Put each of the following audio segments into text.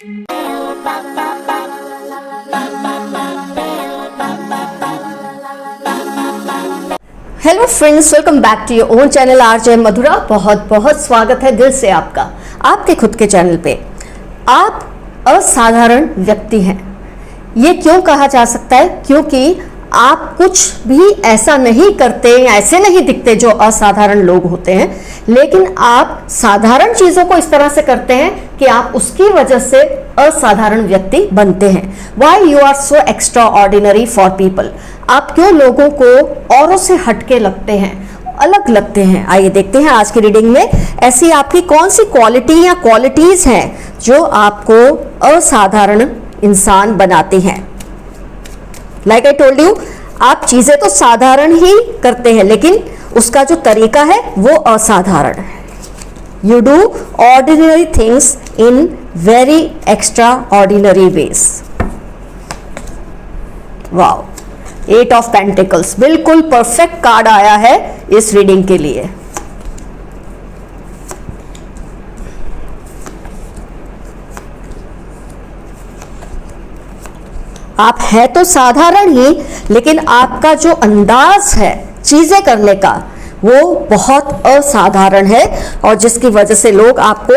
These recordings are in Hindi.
Hello friends, welcome back to your own channel RJ Madhura. बहुत बहुत स्वागत है दिल से आपका आपके खुद के चैनल पे। आप असाधारण व्यक्ति हैं। ये क्यों कहा जा सकता है? क्योंकि आप कुछ भी ऐसा नहीं करते, ऐसे नहीं दिखते जो असाधारण लोग होते हैं, लेकिन आप साधारण चीजों को इस तरह से करते हैं कि आप उसकी वजह से असाधारण व्यक्ति बनते हैं। Why you are so extraordinary for people? आप क्यों लोगों को औरों से हटके लगते हैं, अलग लगते हैं? आइए देखते हैं आज की रीडिंग में ऐसी आपकी कौन सी क्वालिटी या क्वालिटीज हैं जो आपको असाधारण इंसान बनाती हैं। लाइक आई टोल्ड यू, आप चीजें तो साधारण ही करते हैं, लेकिन उसका जो तरीका है वो असाधारण है। You do ordinary things in very extraordinary ways. Wow, 8 of pentacles, बिल्कुल परफेक्ट कार्ड आया है इस रीडिंग के लिए। आप है तो साधारण ही, लेकिन आपका जो अंदाज है चीजें करने का वो बहुत असाधारण है, और जिसकी वजह से लोग आपको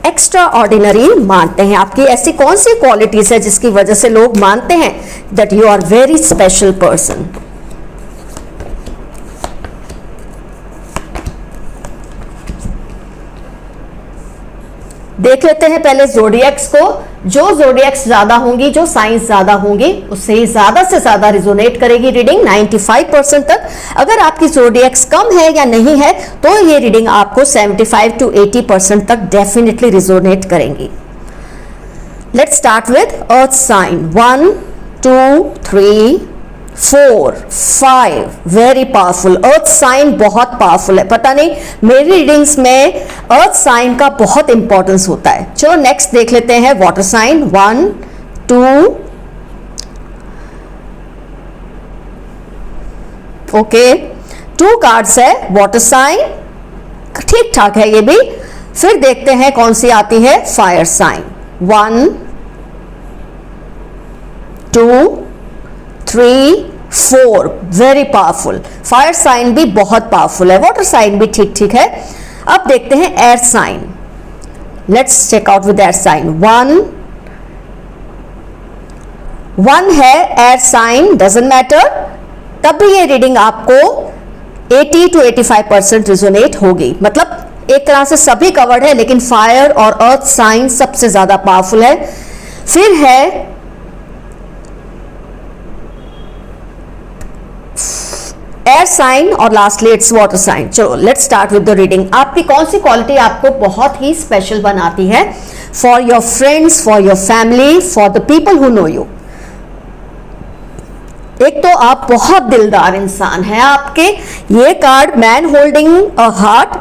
एक्स्ट्रा ऑर्डिनरी मानते हैं। आपकी ऐसी कौन सी क्वालिटीज है जिसकी वजह से लोग मानते हैं that you are very special person. देख लेते हैं पहले ज़ोडिएक्स को। जो ज़ोडिएक्स ज्यादा होंगी, जो साइंस ज्यादा होंगी, उससे ही ज्यादा से ज्यादा रिजोनेट करेगी रीडिंग 95% तक। अगर आपकी ज़ोडिएक्स कम है या नहीं है तो ये रीडिंग आपको 75 to 80% तक डेफिनेटली रिजोनेट करेंगी। Let's start with earth sign. 1 2 3 4 5 very powerful. Earth sign बहुत पावरफुल है। पता नहीं, मेरी रीडिंग्स में अर्थ साइन का बहुत इंपॉर्टेंस होता है। चलो नेक्स्ट देख लेते हैं वाटर साइन। 1 2 ओके, 2 कार्ड्स है। वाटर साइन ठीक ठाक है ये भी। फिर देखते हैं कौन सी आती है fire sign. 1 2 3 4 very powerful. Fire sign भी बहुत पावरफुल है, वाटर साइन भी ठीक ठीक है। अब देखते हैं air sign. Let's check out with air sign. 1 है एयर साइन, डजंट मैटर, तब भी ये रीडिंग आपको 80 to 85% रिजोनेट होगी। मतलब एक तरह से सभी कवर्ड है, लेकिन फायर और अर्थ साइन सबसे ज्यादा पावरफुल है। फिर है एयर साइन और लास्टली इट्स वाटर साइन। चलो let's start with the reading. आपकी कौन सी क्वालिटी आपको बहुत ही स्पेशल बनाती है for your friends, for your family, for the people who know you. एक तो आप बहुत दिलदार इंसान हैं। आपके ये card man holding a heart,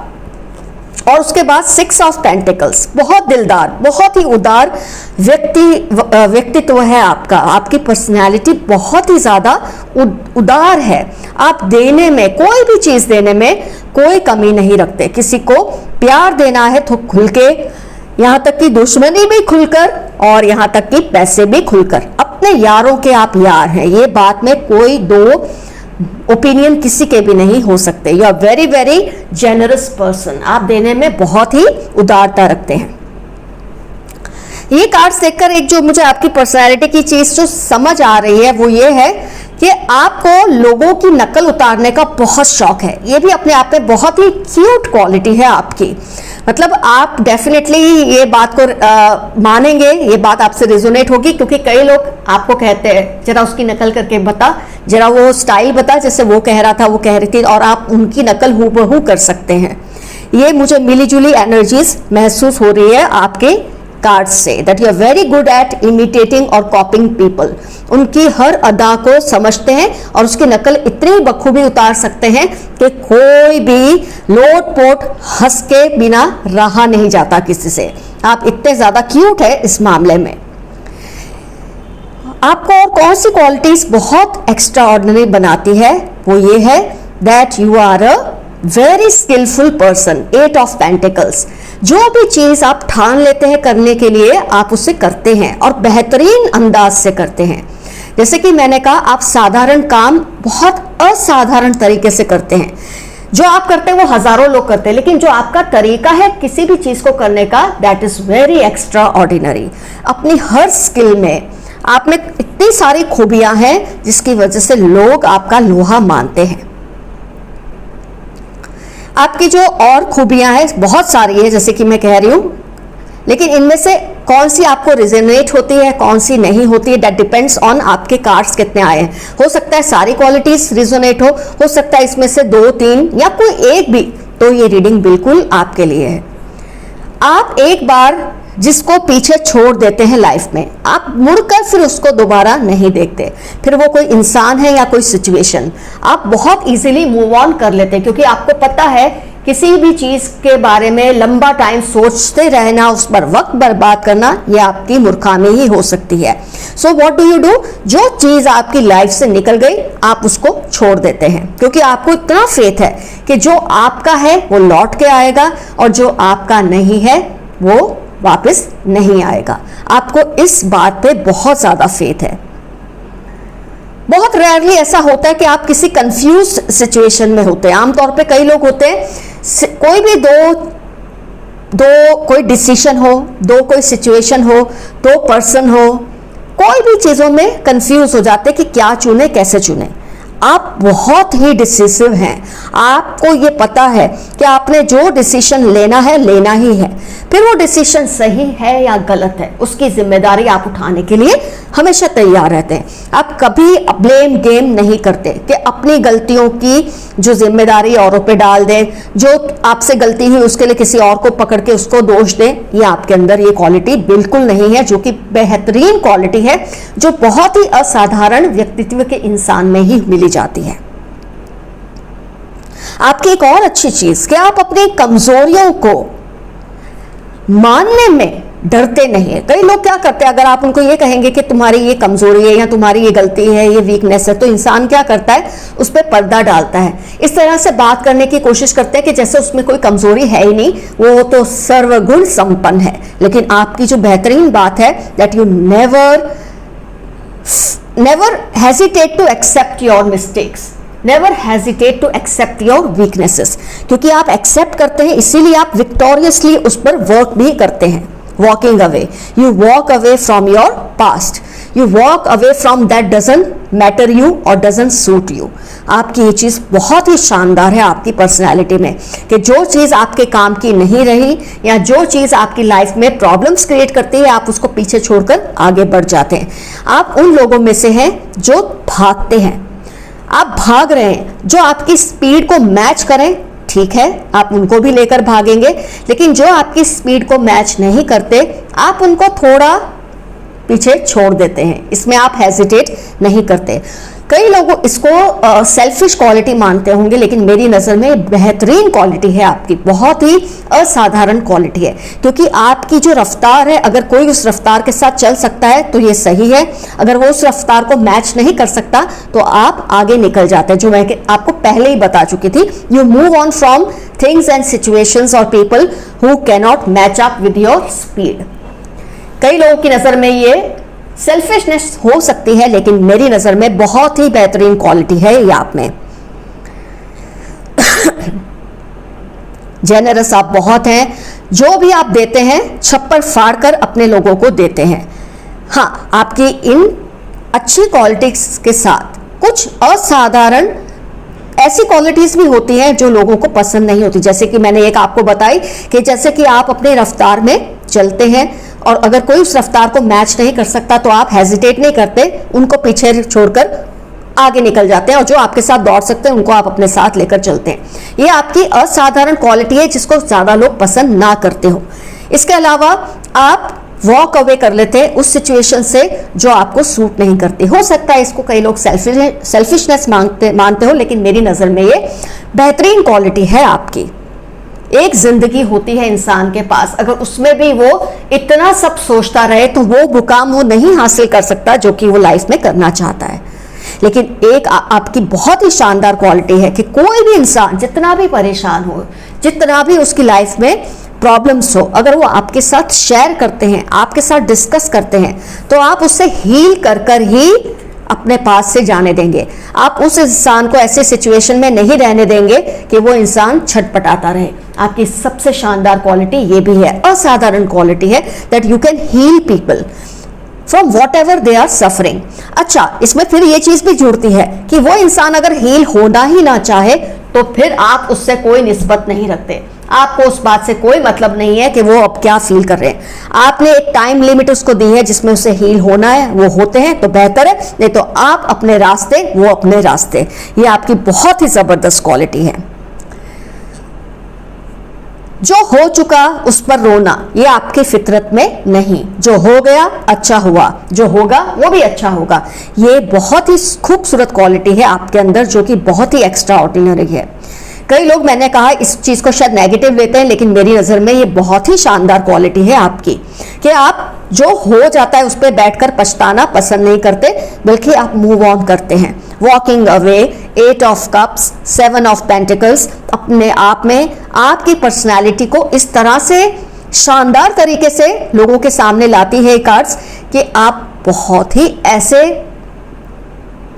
और उसके बाद 6 ऑफ पेंटिकल्स, बहुत दिलदार, बहुत ही उदार व्यक्तित्व है आपका। आपकी पर्सनैलिटी बहुत ही ज्यादा उदार है। आप देने में, कोई भी चीज देने में कोई कमी नहीं रखते। किसी को प्यार देना है तो खुल के, यहां तक कि दुश्मनी भी खुलकर, और यहां तक कि पैसे भी खुलकर। अपने यारों के आप यार हैं, ये बात में कोई दो ओपिनियन किसी के भी नहीं हो सकते। You are very very generous person. आप देने में बहुत ही उदारता रखते हैं। ये कार्ड्स देखकर एक जो मुझे आपकी पर्सनैलिटी की चीज जो समझ आ रही है वो ये है कि आपको लोगों की नकल उतारने का बहुत शौक है। ये भी अपने आप में बहुत ही क्यूट क्वालिटी है आपकी। मतलब आप डेफिनेटली ये बात को मानेंगे, ये बात आपसे रिजोनेट होगी, क्योंकि कई लोग आपको कहते हैं जरा उसकी नकल करके बता, जरा वो स्टाइल बता जैसे वो कह रहा था, वो कह रही थी, और आप उनकी नकल हूबहू कर सकते हैं। ये मुझे मिली जुली एनर्जीज महसूस हो रही है आपके कार्ड से, that you are very good at imitating और कॉपिंग पीपल। उनकी हर अदा को समझते हैं और उसकी नकल इतनी बखूबी उतार सकते हैं कि कोई भी लोट पोट हंस के बिना रहा नहीं जाता किसी से। आप इतने ज्यादा क्यूट है इस मामले में। आपको और कौन सी क्वालिटीज बहुत एक्स्ट्रा ऑर्डिनरी बनाती है? वो ये है that you are a very skillful person. 8 of pentacles. जो भी चीज आप ठान लेते हैं करने के लिए, आप उसे करते हैं और बेहतरीन अंदाज से करते हैं। जैसे कि मैंने कहा, आप साधारण काम बहुत असाधारण तरीके से करते हैं। जो आप करते हैं वो हजारों लोग करते हैं, लेकिन जो आपका तरीका है किसी भी चीज को करने का, that is very extra ordinary. अपनी हर स्किल में आप में इतनी सारी खूबियां हैं जिसकी वजह से लोग आपका लोहा मानते हैं। आपकी जो और खूबियां हैं बहुत सारी है, जैसे कि मैं कह रही हूं, लेकिन इनमें से कौन सी आपको रिजोनेट होती है, कौन सी नहीं होती है, दैट डिपेंड्स ऑन आपके कार्ड्स कितने आए हैं। हो सकता है सारी क्वालिटीज रिजोनेट हो सकता है इसमें से 2-3 या कोई एक भी, तो ये रीडिंग बिल्कुल आपके लिए है। आप एक बार जिसको पीछे छोड़ देते हैं लाइफ में, आप मुड़कर फिर उसको दोबारा नहीं देखते, फिर वो कोई इंसान है या कोई सिचुएशन, आप बहुत इजीली मूव ऑन कर लेते हैं, क्योंकि आपको पता है किसी भी चीज के बारे में लंबा टाइम सोचते रहना, उस पर वक्त बर्बाद करना, ये आपकी मूर्खामी ही हो सकती है। So what do you do? जो चीज आपकी लाइफ से निकल गई आप उसको छोड़ देते हैं, क्योंकि आपको इतना फेथ है कि जो आपका है वो लौट के आएगा और जो आपका नहीं है वो वापस नहीं आएगा। आपको इस बात पे बहुत ज्यादा फेथ है। बहुत रेयरली ऐसा होता है कि आप किसी कंफ्यूज्ड सिचुएशन में होते हैं। आमतौर पे कई लोग होते हैं, कोई भी दो कोई डिसीजन हो, दो कोई सिचुएशन हो, दो पर्सन हो, कोई भी चीजों में कंफ्यूज हो जाते हैं कि क्या चुने, कैसे चुने। आप बहुत ही डिसिसिव हैं, आपको ये पता है कि आपने जो डिसीजन लेना है लेना ही है, फिर वो डिसीजन सही है या गलत है उसकी जिम्मेदारी आप उठाने के लिए हमेशा तैयार रहते हैं। आप कभी ब्लेम गेम नहीं करते कि अपनी गलतियों की जो जिम्मेदारी औरों पे डाल दें, जो आपसे गलती हुई उसके लिए किसी और को पकड़ के उसको दोष दें। ये आपके अंदर ये क्वालिटी बिल्कुल नहीं है, जो कि बेहतरीन क्वालिटी है, जो बहुत ही असाधारण व्यक्तित्व के इंसान में ही मिली जाती है। आपकी एक और अच्छी चीज कि आप अपनी कमजोरियों को मानने में डरते नहीं है। कई लोग क्या करते हैं, अगर आप उनको ये कहेंगे कि तुम्हारी ये कमजोरी है या तुम्हारी ये गलती है, ये वीकनेस है, तो इंसान क्या करता है, उस पर पर्दा डालता है। इस तरह से बात करने की कोशिश करते हैं कि जैसे उसमें कोई कमजोरी है ही नहीं, वो तो सर्वगुण संपन्न है। लेकिन आपकी जो बेहतरीन बात है, that you never hesitate to accept your mistakes, never hesitate to accept your weaknesses, क्योंकि आप एक्सेप्ट करते हैं इसीलिए आप विक्टोरियसली उस पर वर्क भी करते हैं। Walking away, you walk away from your past, you walk away from that doesn't matter you or doesn't suit you। आपकी ये चीज बहुत ही शानदार है आपकी पर्सनैलिटी में, कि जो चीज आपके काम की नहीं रही या जो चीज आपकी लाइफ में प्रॉब्लम्स क्रिएट करती है, आप उसको पीछे छोड़कर आगे बढ़ जाते हैं। आप उन लोगों में से हैं जो भागते हैं, आप भाग रहे हैं, जो आपकी स्पीड को मैच करें, ठीक है, आप उनको भी लेकर भागेंगे, लेकिन जो आपकी स्पीड को मैच नहीं करते, आप उनको थोड़ा पीछे छोड़ देते हैं। इसमें आप हेजिटेट नहीं करते। कई लोग इसको सेल्फिश क्वालिटी मानते होंगे, लेकिन मेरी नज़र में बेहतरीन क्वालिटी है आपकी, बहुत ही असाधारण क्वालिटी है, क्योंकि आपकी जो रफ्तार है, अगर कोई उस रफ्तार के साथ चल सकता है तो ये सही है, अगर वो उस रफ्तार को मैच नहीं कर सकता तो आप आगे निकल जाते हैं, जो मैं आपको पहले ही बता चुकी थी। You move on from things and situations और people who cannot match up with your speed. कई लोगों की नज़र में ये सेल्फिशनेस हो सकती है, लेकिन मेरी नजर में बहुत ही बेहतरीन क्वालिटी है ये आप में। जेनरस आप बहुत हैं, जो भी आप देते हैं छप्पर फाड़ कर अपने लोगों को देते हैं। हाँ, आपकी इन अच्छी क्वालिटीज के साथ कुछ असाधारण ऐसी क्वालिटीज भी होती हैं जो लोगों को पसंद नहीं होती, जैसे कि मैंने एक आपको बताई कि जैसे कि आप अपने रफ्तार में चलते हैं और अगर कोई उस रफ्तार को मैच नहीं कर सकता तो आप हेजिटेट नहीं करते, उनको पीछे छोड़कर आगे निकल जाते हैं, और जो आपके साथ दौड़ सकते हैं उनको आप अपने साथ लेकर चलते हैं। ये आपकी असाधारण क्वालिटी है जिसको ज्यादा लोग पसंद ना करते हो। इसके अलावा आप वॉक अवे कर लेते हैं उस सिचुएशन से जो आपको सूट नहीं करती। हो सकता है इसको कई लोग सेल्फिशनेस मानते हो, लेकिन मेरी नजर में ये बेहतरीन क्वालिटी है आपकी। एक जिंदगी होती है इंसान के पास, अगर उसमें भी वो इतना सब सोचता रहे तो वो मुकाम वो नहीं हासिल कर सकता जो कि वो लाइफ में करना चाहता है। लेकिन एक आपकी बहुत ही शानदार क्वालिटी है कि कोई भी इंसान जितना भी परेशान हो, जितना भी उसकी लाइफ में प्रॉब्लम्स हो, अगर वो आपके साथ शेयर करते हैं, आपके साथ डिस्कस करते हैं, तो आप उससे हील कर कर ही अपने पास से जाने देंगे। आप उस इंसान को ऐसे सिचुएशन में नहीं रहने देंगे कि वो इंसान छटपटाता रहे। आपकी सबसे शानदार क्वालिटी ये भी है, असाधारण क्वालिटी है, that you can heal people from whatever they are suffering. अच्छा, इसमें फिर ये चीज भी जुड़ती है कि वो इंसान अगर हील होना ही ना चाहे तो फिर आप उससे कोई निस्बत नहीं रखते, आपको उस बात से कोई मतलब नहीं है कि वो अब क्या फील कर रहे हैं। आपने एक टाइम लिमिट उसको दी है जिसमें उसे हील होना है, वो होते हैं तो बेहतर है, नहीं तो आप अपने रास्ते, वो अपने रास्ते। ये आपकी बहुत ही जबरदस्त क्वालिटी है। जो हो चुका उस पर रोना, ये आपकी फितरत में नहीं। जो हो गया अच्छा हुआ, जो होगा वो भी अच्छा होगा। ये बहुत ही खूबसूरत क्वालिटी है आपके अंदर, जो कि बहुत ही एक्स्ट्रा ऑर्डिनरी है। कई लोग, मैंने कहा, इस चीज को शायद नेगेटिव लेते हैं, लेकिन मेरी नजर में ये बहुत ही शानदार क्वालिटी है आपकी, कि आप जो हो जाता है उस पर बैठकर पछताना पसंद नहीं करते, बल्कि आप मूव ऑन करते हैं। Walking away, 8 of cups, 7 of pentacles अपने आप में आपकी पर्सनैलिटी को इस तरह से शानदार तरीके से लोगों के सामने लाती है कार्ड्स, कि आप बहुत ही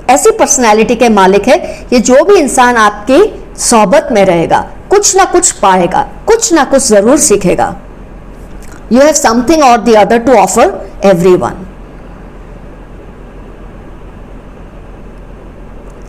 ऐसी पर्सनैलिटी के मालिक है कि जो भी इंसान आपकी सोबत में रहेगा कुछ ना कुछ पाएगा, कुछ ना कुछ जरूर सीखेगा। You have something or the other to offer everyone.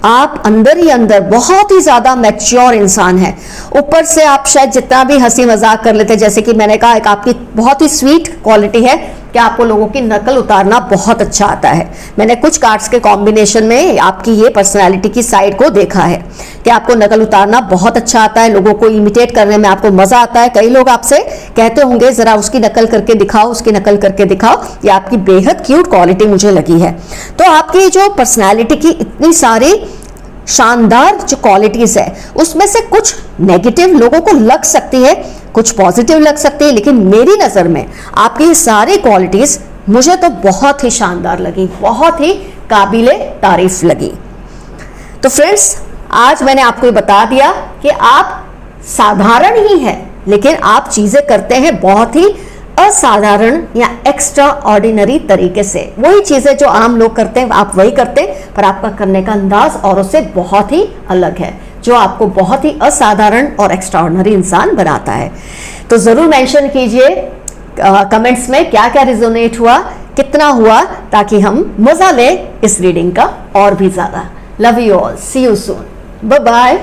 आप अंदर ही अंदर बहुत ही ज्यादा मैच्योर इंसान है। ऊपर से आप शायद जितना भी हंसी मजाक कर लेते, जैसे कि मैंने कहा, एक आपकी बहुत ही स्वीट क्वालिटी है कि आपको लोगों की नकल उतारना बहुत अच्छा आता है। मैंने कुछ कार्ड्स के कॉम्बिनेशन में आपकी ये पर्सनालिटी की साइड को देखा है कि आपको नकल उतारना बहुत अच्छा आता है, लोगों को इमिटेट करने में आपको मजा आता है। कई लोग आपसे कहते होंगे जरा उसकी नकल करके दिखाओ, उसकी नकल करके दिखाओ। ये आपकी बेहद क्यूट क्वालिटी मुझे लगी है। तो आपकी जो पर्सनैलिटी की इतनी सारी शानदार जो क्वालिटीज है, उसमें से कुछ नेगेटिव लोगों को लग सकती है, कुछ पॉजिटिव लग सकती है, लेकिन मेरी नजर में आपकी सारी क्वालिटीज मुझे तो बहुत ही शानदार लगी, बहुत ही काबिले तारीफ लगी। तो फ्रेंड्स, आज मैंने आपको ये बता दिया कि आप साधारण ही हैं, लेकिन आप चीजें करते हैं बहुत ही असाधारण या एक्स्ट्रा ऑर्डिनरी तरीके से। वही चीजें जो आम लोग करते हैं आप वही करते हैं, पर आपका करने का अंदाज औरों से बहुत ही अलग है, जो आपको बहुत ही असाधारण और एक्स्ट्रा ऑर्डिनरी इंसान बनाता है। तो जरूर मेंशन कीजिए कमेंट्स में क्या क्या रिजोनेट हुआ, कितना हुआ, ताकि हम मजा लें इस रीडिंग का और भी ज्यादा। Love you all, see you soon, bye bye.